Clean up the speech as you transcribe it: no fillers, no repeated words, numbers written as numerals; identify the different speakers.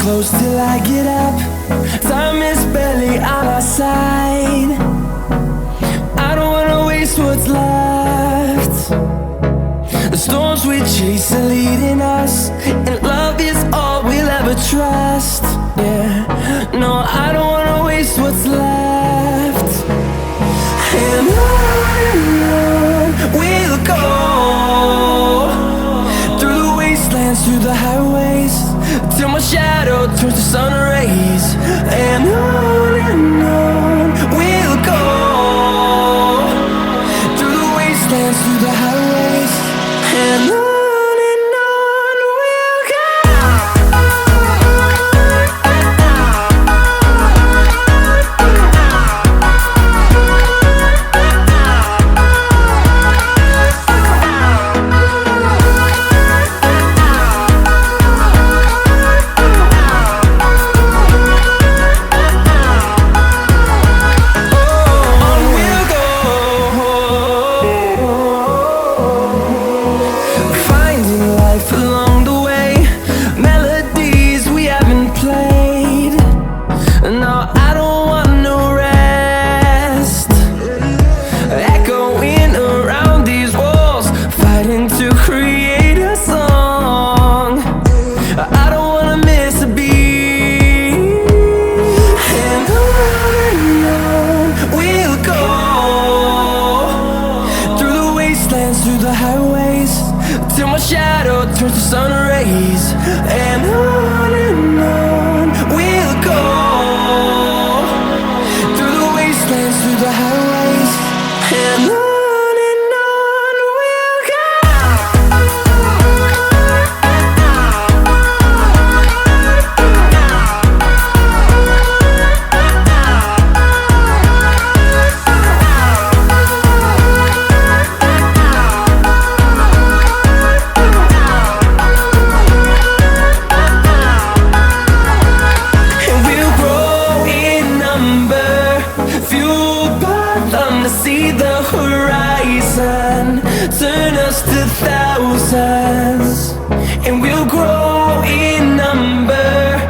Speaker 1: close till I get up. Time is barely on our side. I don't wanna waste what's left. The storms we chase are leading us, and love is all we'll ever trust. Yeah, no, I don't wanna waste what's left. And on we'll go, through the wastelands, through the highways, till my shadow turns to sun rays. And on we'll go, through the wastelands, through the highways, and on we'll go. Through the highways, till my shadow turns to sun rays. And on we'll go, through the wastelands, through the highways, and on we'll go. See the horizon, turn us to thousands, and we'll grow in number,